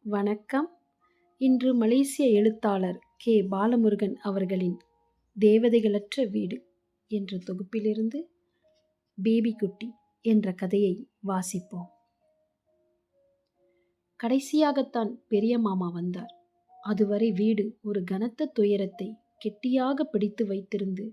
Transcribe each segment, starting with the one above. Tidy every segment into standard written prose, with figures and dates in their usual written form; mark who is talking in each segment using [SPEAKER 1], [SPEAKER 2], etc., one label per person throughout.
[SPEAKER 1] வணக்கம். இன்று மலேசிய எழுத்தாளர் கே. பாலமுருகன் அவர்களின் தேவதைகளற்ற வீடு என்ற தொகுப்பிலிருந்து பேபி குட்டி என்ற கதையை வாசிப்போம். கடைசியாகத்தான் பெரிய மாமா வந்தார். அதுவரை வீடு ஒரு கனத்த துயரத்தை கெட்டியாக பிடித்து வைத்திருந்து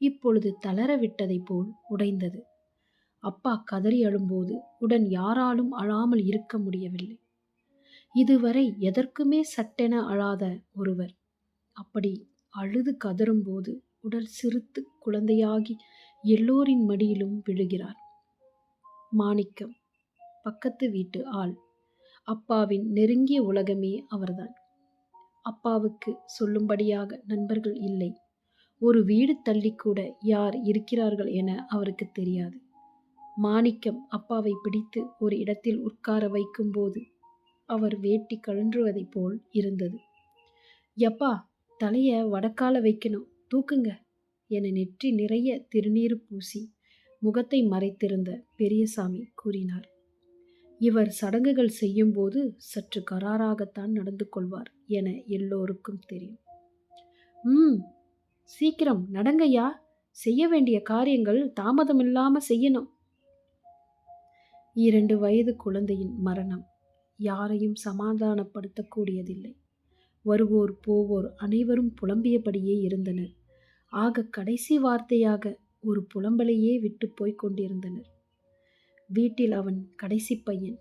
[SPEAKER 1] இப்பொழுது தளர விட்டதைப் போல் உடைந்தது. அப்பா கதறி அழும்போது உடன் யாராலும் அழாமல் இருக்க முடியவில்லை. இதுவரை எதற்குமே சட்டென அழாத ஒருவர் அப்படி அழுது கதறும்போது உடல் சிறுத்து குழந்தையாகி எல்லோரின் மடியிலும் விழுகிறார். மாணிக்கம் பக்கத்து வீட்டு ஆள். அப்பாவின் நெருங்கிய உலகமே அவர்தான். அப்பாவுக்கு சொல்லும்படியாக நண்பர்கள் இல்லை. ஒரு வீடு தள்ளி கூட யார் இருக்கிறார்கள் என அவருக்கு தெரியாது. மாணிக்கம் அப்பாவை பிடித்து ஒரு இடத்தில் உட்கார வைக்கும்போது அவர் வேட்டி கழன்றுவதைப் போல் இருந்தது. யப்பா, தலைய வடக்கால வைக்கணும், தூக்குங்க என நெற்றி நிறைய திருநீர் பூசி முகத்தை மறைத்திருந்த பெரியசாமி கூறினார். இவர் சடங்குகள் செய்யும்போது சற்று கராராகத்தான் நடந்து கொள்வார் என எல்லோருக்கும் தெரியும். சீக்கிரம் நடங்கய்யா, செய்ய வேண்டிய காரியங்கள் தாமதமில்லாம செய்யணும். 2 வயது குழந்தையின் மரணம் யாரையும் சமாதானப்படுத்தக்கூடியதில்லை. வருவோர் போவோர் அனைவரும் புலம்பியபடியே இருந்தனர். ஆக கடைசி வார்த்தையாக ஒரு புலம்பலையே விட்டு போய்க் கொண்டிருந்தனர். வீட்டில் அவன் கடைசி பையன்.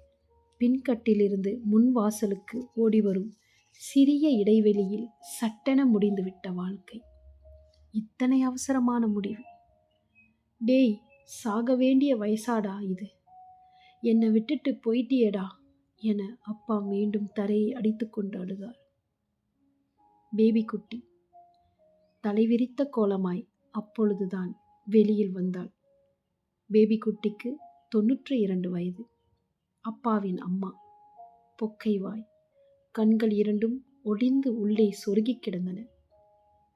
[SPEAKER 1] பின்கட்டிலிருந்து முன் வாசலுக்கு ஓடிவரும் சிறிய இடைவெளியில் சட்டென முடிந்துவிட்ட வாழ்க்கை. இத்தனை அவசரமான முடிவு. டேய், சாக வேண்டிய வயசாடா இது, என்னை விட்டுட்டு போயிட்டியேடா என அப்பா மீண்டும் தரையை அடித்துக்கொண்டு அழுதார். பேபி குட்டி தலைவிரித்த கோலமாய் அப்பொழுதுதான் வெளியில் வந்தாள். பேபி குட்டிக்கு 92 வயது. அப்பாவின் அம்மா. பொக்கைவாய், கண்கள் இரண்டும் ஒடிந்து உள்ளே சொருகி கிடந்தன.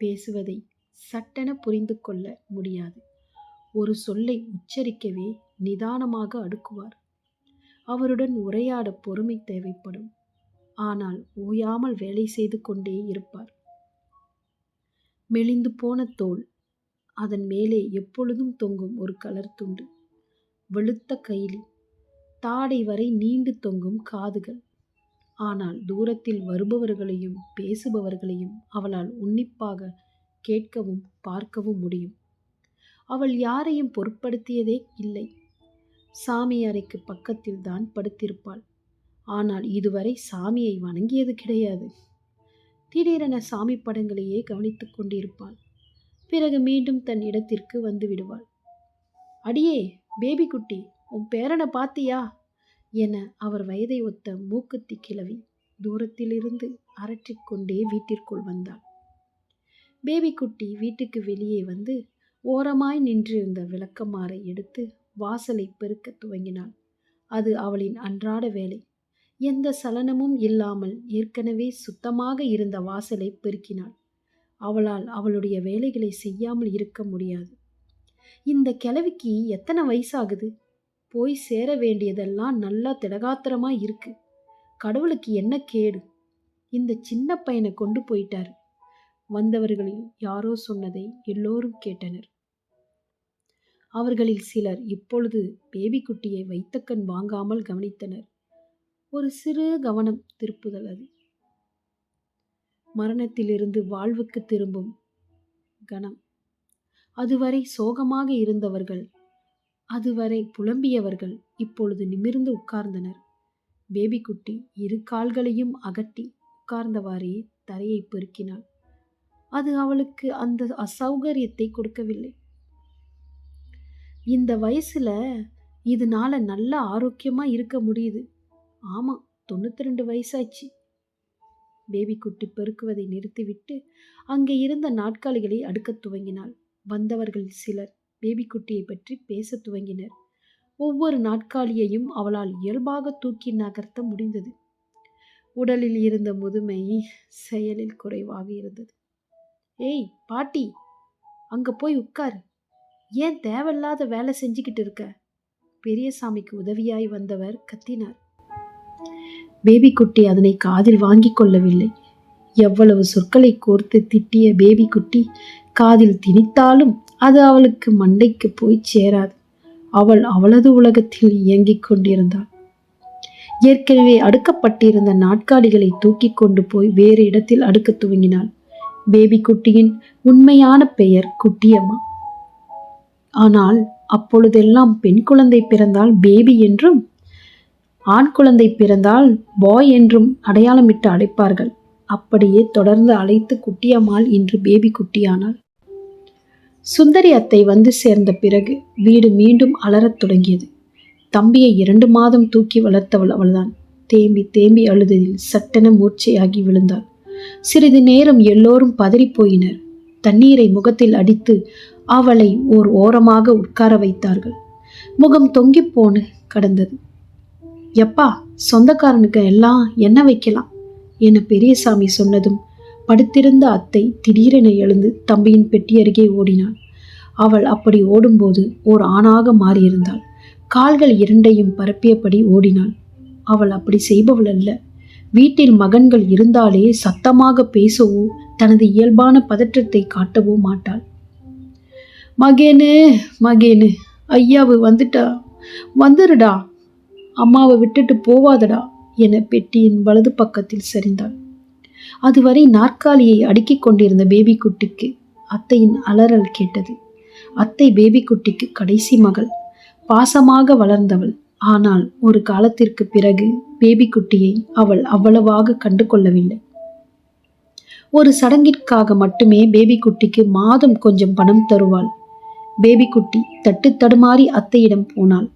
[SPEAKER 1] பேசுவதை சட்டென புரிந்து கொள்ள முடியாது. ஒரு சொல்லை உச்சரிக்கவே நிதானமாக அடுக்குவார். அவருடன் உரையாட பொறுமை தேவைப்படும். ஆனால் ஓயாமல் வேலை செய்து கொண்டே இருப்பார். மெலிந்து போன தோல், அதன் மேலே எப்பொழுதும் தொங்கும் ஒரு கலர் துண்டு, வெளுத்த கைலி, தாடை வரை நீண்டு தொங்கும் காதுகள். ஆனால் தூரத்தில் வருபவர்களையும் பேசுபவர்களையும் அவளால் உன்னிப்பாக கேட்கவும் பார்க்கவும் முடியும். அவள் யாரையும் பொருட்படுத்தியதே இல்லை. சாமி அறைக்கு பக்கத்தில் தான் படுத்திருப்பாள். ஆனால் இதுவரை சாமியை வணங்கியது கிடையாது. திடீரென சாமி படங்களையே கவனித்துக் கொண்டிருப்பாள். பிறகு மீண்டும் தன் இடத்திற்கு வந்து விடுவாள். அடியே பேபி குட்டி, உன் பேரனை பாத்தியா என அவர் வயதை ஒத்த மூக்குத்தி கிழவி தூரத்திலிருந்து அரற்றிக்கொண்டே வீட்டிற்குள் வந்தாள். பேபி குட்டி வீட்டுக்கு வெளியே வந்து ஓரமாய் நின்றிருந்த விளக்கமாரை எடுத்து வாசலை பெருக்க துவங்கினாள். அது அவளின் அன்றாட வேலை. எந்த சலனமும் இல்லாமல் ஏற்கனவே சுத்தமாக இருந்த வாசலை பெருக்கினாள். அவளால் அவளுடைய வேலைகளை செய்யாமல் இருக்க முடியாது. இந்த கிழவிக்கு எத்தனை வயசாகுது? போய் சேர வேண்டியதெல்லாம் நல்லா திடகாத்திரமா இருக்கு. கடவுளுக்கு என்ன கேடு, இந்த சின்ன பையனை கொண்டு போயிட்டாரு. வந்தவர்களில் யாரோ சொன்னதை எல்லோரும் கேட்டனர். அவர்களில் சிலர் இப்பொழுது பேபி குட்டியை வைத்த கண் வாங்காமல் கவனித்தனர். ஒரு சிறு கவனம் திருப்புதல் அது. மரணத்திலிருந்து வாழ்வுக்கு திரும்பும் கணம். அதுவரை சோகமாக இருந்தவர்கள், அதுவரை புலம்பியவர்கள் இப்பொழுது நிமிர்ந்து உட்கார்ந்தனர். பேபி குட்டி 2 கால்களையும் அகட்டி உட்கார்ந்தவாறே தரையை பெருக்கினாள். அது அவளுக்கு அந்த அசௌகரியத்தை கொடுக்கவில்லை. இந்த வயசுல இதனால நல்ல ஆரோக்கியமா இருக்க முடியுது. ஆமா, 92 வயசாச்சு. பேபி குட்டி பெருக்குவதை நிறுத்திவிட்டு அங்கே இருந்த நாட்காலிகளை அடுக்கத் துவங்கினாள். வந்தவர்கள் சிலர் பேபி குட்டியை பற்றி பேச துவங்கினர். ஒவ்வொரு நாட்காலியையும் அவளால் இயல்பாக தூக்கி நகர்த்த முடிந்தது. உடலில் இருந்த முதுமை செயலில் குறைவாக இருந்தது. ஏய் பாட்டி, அங்க போய் உட்காரு. ஏன் தேவையில்லாத வேலை செஞ்சுக்கிட்டு இருக்க? பெரியசாமிக்கு உதவியாய் வந்தவர் கத்தினார். பேபி குட்டி அதனை காதில் வாங்கிக் கொள்ளவில்லை. எவ்வளவு சொற்களை கோர்த்து திட்டிய பேபி குட்டி காதில் திணித்தாலும் அது அவளுக்கு மண்டைக்கு போய் சேராது. அவள் அவளது உலகத்தில் இயங்கிக் கொண்டிருந்தாள். ஏற்கனவே அடுக்கப்பட்டிருந்த நாட்காலிகளை தூக்கி கொண்டு போய் வேறு இடத்தில் அடுக்க துவங்கினாள். பேபி குட்டியின் உண்மையான பெயர் குட்டியம்மா. ஆனால் அப்பொழுதெல்லாம் பெண் குழந்தை பிறந்தால் பேபி என்றும், ஆண் குழந்தை பிறந்தால் பாய் என்றும் அடையாளமிட்டு அழைப்பார்கள். அப்படியே தொடர்ந்து அழைத்து குட்டியம்மாள் இன்று பேபி குட்டியானாள். சுந்தரி அத்தை வந்து சேர்ந்த பிறகு வீடு மீண்டும் அலறத் தொடங்கியது. தம்பியை 2 மாதம் தூக்கி வளர்த்தவள் அவள்தான். தேம்பி தேம்பி அழுததில் சட்டென மூர்ச்சையாகி விழுந்தாள். சிறிது நேரம் எல்லோரும் பதறிப்போயினர். தண்ணீரை முகத்தில் அடித்து அவளை ஓர் ஓரமாக உட்கார வைத்தார்கள். முகம் தொங்கி போன கடந்தது. எப்பா, சொந்தக்காரனுக்கு எல்லாம் என்ன வைக்கலாம் என பெரியசாமி சொன்னதும் படுத்திருந்த அத்தை திடீரென எழுந்து தம்பியின் பெட்டி அருகே ஓடினாள். அவள் அப்படி ஓடும்போது ஓர் ஆணாக மாறியிருந்தாள். கால்கள் 2ஐயும் பரப்பியபடி ஓடினாள். அவள் அப்படி செய்பவள் அல்ல. வீட்டில் மகன்கள் இருந்தாலே சத்தமாக பேசவோ தனது இயல்பான பதற்றத்தை காட்டவோ மாட்டாள். மகேனு மகேனு, ஐயாவு வந்துட்டா, வந்துருடா, அம்மாவை விட்டுட்டு போவாதடா என பெட்டியின் வலது பக்கத்தில் சரிந்தாள். அதுவரை நாற்காலியை அடுக்கிக் கொண்டிருந்த பேபி குட்டிக்கு அத்தையின் அலறல் கேட்டது. அத்தை பேபி குட்டிக்கு கடைசி மகள், பாசமாக வளர்ந்தவள். ஆனால் ஒரு காலத்திற்கு பிறகு பேபி குட்டியை அவள் அவ்வளவாக கண்டு கொள்ளவில்லை. ஒரு சடங்கிற்காக மட்டுமே பேபி குட்டிக்கு மாதம் கொஞ்சம் பணம் தருவாள். பேபி குட்டி தட்டு தடுமாறி அத்தையிடம் போனாள்.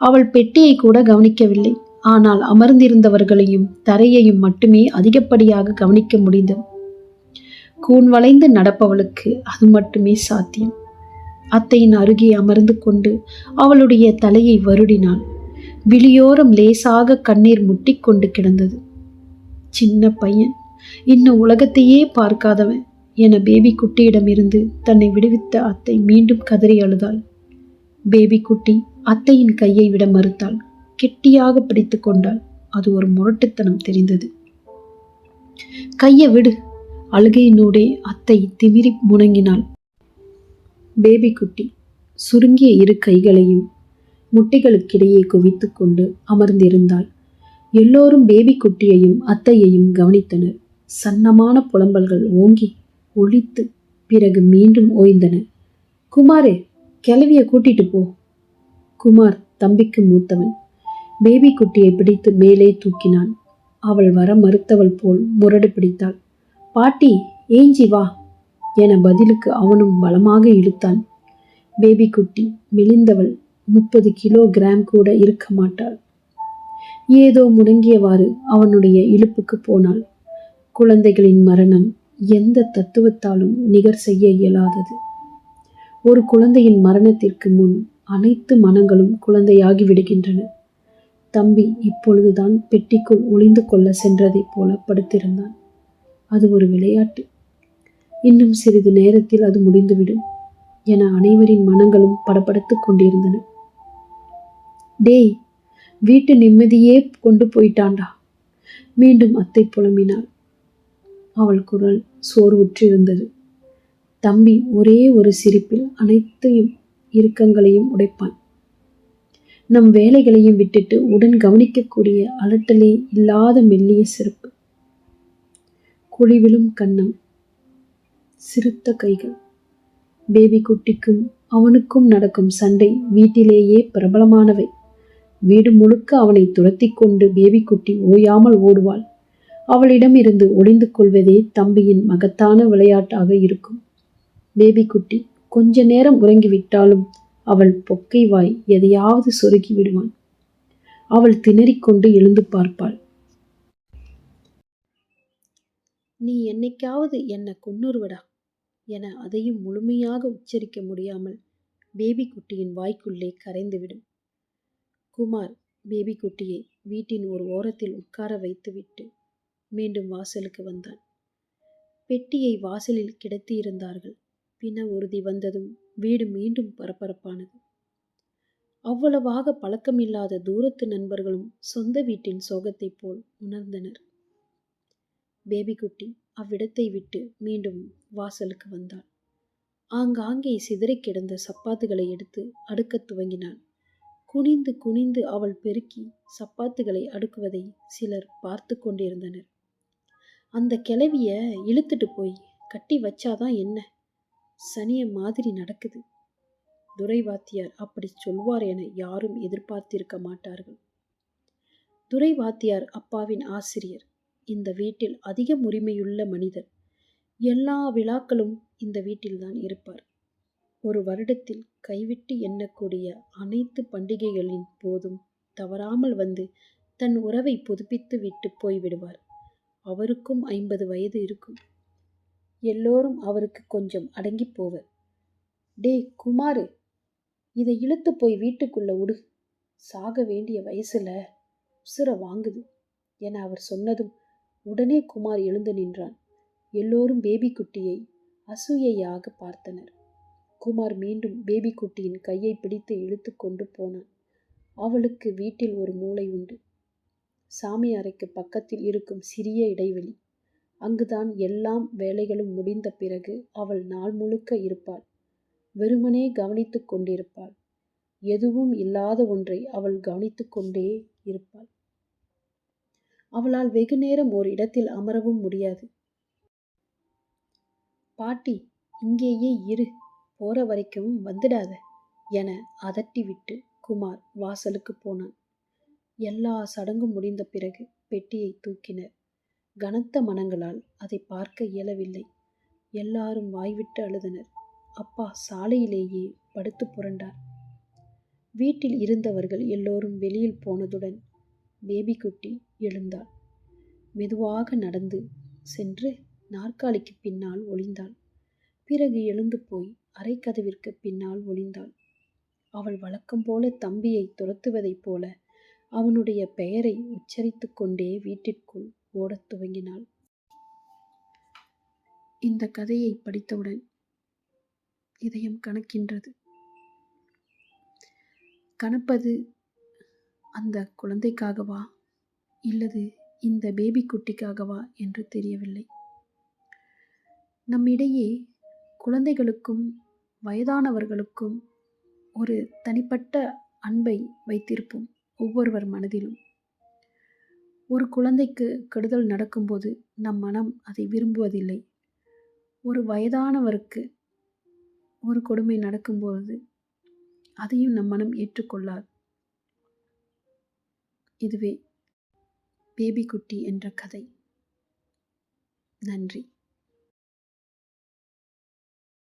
[SPEAKER 1] அவள் பெட்டியை கூட கவனிக்கவில்லை. ஆனால் அமர்ந்திருந்தவர்களையும் தரையையும் மட்டுமே அதிகப்படியாக கவனிக்க முடிந்தது. கூன் வளைந்து நடப்பவளுக்கு அது மட்டுமே சாத்தியம். அத்தையின் அருகே அமர்ந்து கொண்டு அவளுடைய தலையை வருடினாள். விழியோரம் லேசாக கண்ணீர் முட்டிக்கொண்டு கிடந்தது. சின்ன பையன், இன்னும் உலகத்தையே பார்க்காதவன் என பேபி குட்டியிடமிருந்து தன்னை விடுவித்த அத்தை மீண்டும் கதறி அழுதாள். பேபி குட்டி அத்தையின் கையை விட மறுத்தாள். கெட்டியாக பிடித்து கொண்டாள். அது ஒரு முரட்டுத்தனம் தெரிந்தது. கையை விடு, அழுகையினூடே அத்தை திமிரி முணங்கினாள். பேபி குட்டி சுருங்கிய 2 கைகளையும் முட்டைகளுக்கிடையே குவித்து கொண்டு அமர்ந்திருந்தாள். எல்லோரும் பேபி குட்டியையும் அத்தையையும் கவனித்தனர். சன்னமான புலம்பல்கள் ஓங்கி ஒலித்து பிறகு மீண்டும் ஓய்ந்தன. குமாரே, கிளவிய கூட்டிட்டு போ. குமார் தம்பிக்கு மூத்தவன். பேபி குட்டியை பிடித்து மேலே தூக்கினான். அவள் வர மறுத்தவள் போல் முரடு பிடித்தாள். பாட்டி, ஏஞ்சி வா என பதிலுக்கு அவனும் பலமாக இழுத்தான். பேபி குட்டி மெலிந்தவள், 30 கிலோகிராம் கூட இருக்க மாட்டாள். ஏதோ முடங்கியவாறு அவனுடைய இழுப்புக்கு போனாள். குழந்தைகளின் மரணம் எந்த தத்துவத்தாலும் நிகர் செய்ய இயலாதது. ஒரு குழந்தையின் மரணத்திற்கு முன் அனைத்து மனங்களும் குழந்தையாகி விடுகின்றன. தம்பி இப்பொழுதுதான் பெட்டிக்குள் ஒளிந்து கொள்ள சென்றதைப் போல படுத்திருந்தான். அது ஒரு விளையாட்டு. இன்னும் சிறிது நேரத்தில் அது முடிந்துவிடும் என அனைவரின் மனங்களும் படபடத்து கொண்டிருந்தன. டேய், வீட்டு நிம்மதியே கொண்டு போயிட்டாண்டா, மீண்டும் அத்தை புலம்பினாள். அவள் குரல் சோர்வுற்றிருந்தது. தம்பி ஒரே ஒரு சிரிப்பில் அனைத்தையும் இறுக்கங்களையும் உடைப்பான். நம் வேலைகளையும் விட்டுட்டு உடன் கவனிக்கக்கூடிய அலட்டலே இல்லாத மெல்லிய சிரிப்பு. குழிவிலும் கன்னம், சிறுத்த கைகள். பேபி குட்டிக்கும் அவனுக்கும் நடக்கும் சண்டை வீட்டிலேயே பிரபலமானவை. வீடு முழுக்க அவனை துரத்தி கொண்டு பேபி குட்டி ஓயாமல் ஓடுவாள். அவளிடமிருந்து ஒளிந்து கொள்வதே தம்பியின் மகத்தான விளையாட்டாக இருக்கும். பேபி குட்டி கொஞ்ச நேரம் உறங்கிவிட்டாலும் அவள் பொக்கை வாய் எதையாவது சொருகி விடுவான். அவள் திணறிக்கொண்டு எழுந்து பார்ப்பாள். நீ என்னைக்காவது என்ன கொன்னுருவடா என அதையும் முழுமையாக உச்சரிக்க முடியாமல் பேபி குட்டியின் வாய்க்குள்ளே கரைந்துவிடும். குமார் பேபி குட்டியை வீட்டின் ஒரு ஓரத்தில் உட்கார வைத்துவிட்டு மீண்டும் வாசலுக்கு வந்தான். பெட்டியை வாசலில் கிடத்தியிருந்தார்கள். பிண உறுதி வந்ததும் வீடு மீண்டும் பரபரப்பானது. அவ்வளவாக பழக்கமில்லாத தூரத்து நண்பர்களும் சொந்த வீட்டின் சோகத்தைப் போல் உணர்ந்தனர். பேபிக்குட்டி அவ்விடத்தை விட்டு மீண்டும் வாசலுக்கு வந்தாள். ஆங்காங்கே சிதறிக் கிடந்த சப்பாத்துகளை எடுத்து அடுக்கத் துவங்கினாள். குனிந்து குனிந்து அவள் பெருக்கி சப்பாத்துகளை அடுக்குவதை சிலர் பார்த்து கொண்டிருந்தனர். அந்த கிழவிய இழுத்துட்டு போய் கட்டி வச்சாதான் என்ன, சனிய மாதிரி நடக்குது. துரை வாத்தியார் அப்படி சொல்வார் என யாரும் எதிர்பார்த்திருக்க மாட்டார்கள். துரை வாத்தியார் அப்பாவின் ஆசிரியர், இந்த வீட்டில் அதிக உரிமையுள்ள மனிதர். எல்லா விழாக்களும் இந்த வீட்டில்தான் இருப்பார். ஒரு வருடத்தில் கைவிட்டு எண்ணக்கூடிய அனைத்து பண்டிகைகளின் போதும் தவறாமல் வந்து தன் உறவை புதுப்பித்து விட்டு போய்விடுவார். அவருக்கும் 50 வயது இருக்கும். எல்லோரும் அவருக்கு கொஞ்சம் அடங்கி போவர். டே குமாரு, இதை இழுத்து போய் வீட்டுக்குள்ள விடு, சாக வேண்டிய வயசுல உசுர வாங்குது என அவர் சொன்னதும் உடனே குமார் எழுந்து நின்றான். எல்லோரும் பேபி குட்டியை அசூயையாக பார்த்தனர். குமார் மீண்டும் பேபி குட்டியின் கையை பிடித்து இழுத்து கொண்டு போனான். அவளுக்கு வீட்டில் ஒரு மூலை உண்டு. சாமி அறைக்கு பக்கத்தில் இருக்கும் சிறிய இடைவெளி. அங்குதான் எல்லாம் வேலைகளும் முடிந்த பிறகு அவள் நாள் முழுக்க இருப்பாள். வெறுமனே கவனித்து கொண்டிருப்பாள். எதுவும் இல்லாத ஒன்றை அவள் கவனித்து கொண்டே இருப்பாள். அவளால் வெகு நேரம் ஒரு இடத்தில் அமரவும் முடியாது. பாட்டி, இங்கேயே இரு, போற வரைக்கும் வந்துடாத என அதட்டிவிட்டு குமார் வாசலுக்கு போனான். எல்லா சடங்கும் முடிந்த பிறகு பெட்டியை தூக்கினர். கனத்த மனங்களால் அதை பார்க்க இயலவில்லை. எல்லாரும் வாய்விட்டு அழுதனர். அப்பா சாலையிலேயே படுத்து புரண்டார். வீட்டில் இருந்தவர்கள் எல்லோரும் வெளியில் போனதுடன் பேபிக்குட்டி எழுந்தாள். மெதுவாக நடந்து சென்று நாற்காலிக்கு பின்னால் ஒளிந்தாள். பிறகு எழுந்து போய் அரைக்கதவிற்கு பின்னால் ஒளிந்தாள். அவள் வழக்கம் போல தம்பியை துரத்துவதைப் போல அவனுடைய பெயரை உச்சரித்து கொண்டே வீட்டிற்குள் ஓடத் துவங்கினாள். இந்த கதையை படித்தவுடன் இதயம் கனக்கின்றது. கனப்பது அந்த குழந்தைக்காகவா இல்லது இந்த பேபி குட்டிக்காகவா என்று தெரியவில்லை. நம்மிடையே குழந்தைகளுக்கும் வயதானவர்களுக்கும் ஒரு தனிப்பட்ட அன்பை வைத்திருப்போம் ஒவ்வொருவர் மனதிலும். ஒரு குழந்தைக்கு கெடுதல் நடக்கும்போது நம் மனம் அதை விரும்புவதில்லை. ஒரு வயதானவருக்கு ஒரு கொடுமை நடக்கும்போது அதையும் நம் மனம் ஏற்றுக்கொள்ளாது. இதுவே பேபி குட்டி என்ற கதை. நன்றி.